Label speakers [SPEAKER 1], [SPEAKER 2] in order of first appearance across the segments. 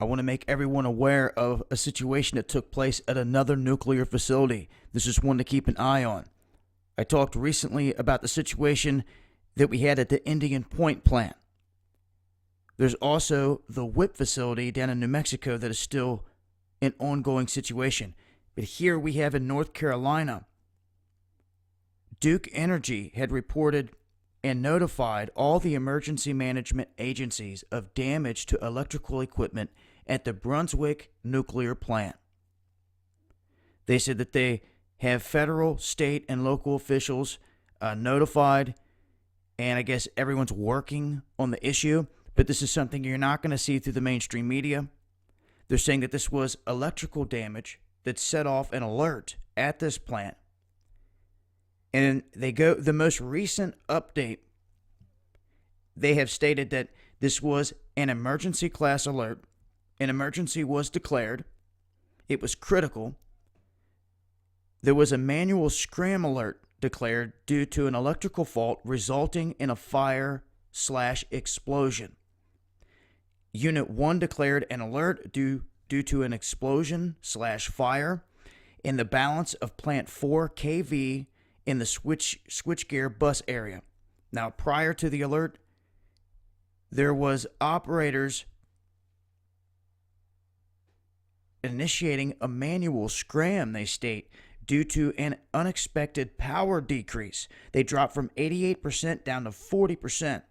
[SPEAKER 1] I want to make everyone aware of a situation that took place at another nuclear facility. This is one to keep an eye on. I talked recently about the situation that we had at the Indian Point plant. There's also the WIP facility down in New Mexico that is still an ongoing situation. But here we have in North Carolina, Duke Energy had reported and notified all the emergency management agencies of damage to electrical equipment at the Brunswick nuclear plant. They said that they have federal, state, and local officials notified, and I guess everyone's working on the issue, but this is something you're not going to see through the mainstream media. They're saying that this was electrical damage that set off an alert at this plant. And the most recent update, they have stated that this was an emergency class alert. An emergency was declared. It was critical. There was a manual scram alert declared due to an electrical fault resulting in a fire/explosion. Unit 1 declared an alert due to an explosion/fire in the balance of plant 4 kV in the switchgear bus area. Now, prior to the alert, there was operators initiating a manual scram, they state, due to an unexpected power decrease. They dropped from 88% down to 40%.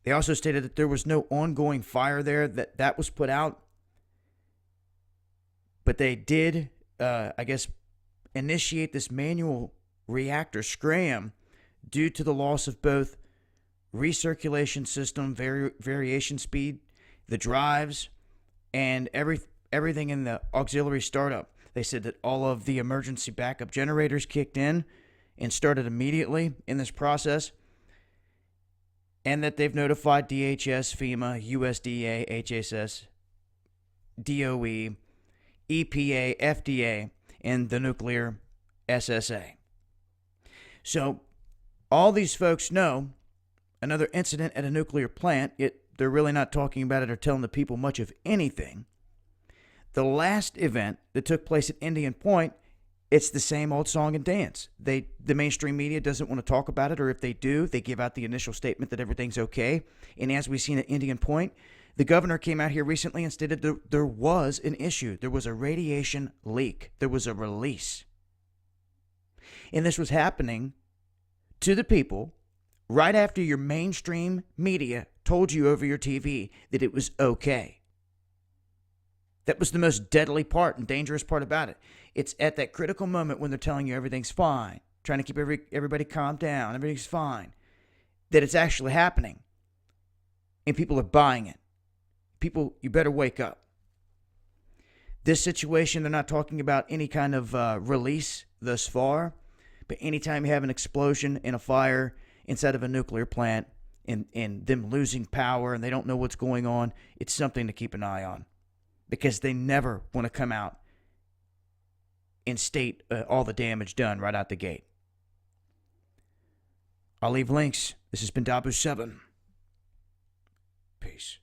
[SPEAKER 1] They also stated that there was no ongoing fire there, that was put out. But they did, initiate this manual reactor scram due to the loss of both recirculation system variation speed, the drives, and everything in the auxiliary startup. They said that all of the emergency backup generators kicked in and started immediately in this process, and that they've notified DHS, FEMA, USDA, HSS, DOE, EPA, FDA, and the nuclear SSA. So all these folks know another incident at a nuclear plant, they're really not talking about it or telling the people much of anything. The last event that took place at Indian Point, it's the same old song and dance. The mainstream media doesn't want to talk about it, or if they do, they give out the initial statement that everything's okay. And as we've seen at Indian Point, the governor came out here recently and stated there was an issue. There was a radiation leak. There was a release. And this was happening to the people right after your mainstream media told you over your TV that it was okay. That was the most deadly part and dangerous part about it. It's at that critical moment when they're telling you everything's fine, trying to keep everybody calmed down, everything's fine, that it's actually happening. And people are buying it. People, you better wake up. This situation, they're not talking about any kind of release thus far, but anytime you have an explosion and a fire inside of a nuclear plant and them losing power and they don't know what's going on, it's something to keep an eye on, because they never want to come out and state all the damage done right out the gate. I'll leave links. This has been Dabu7. Peace.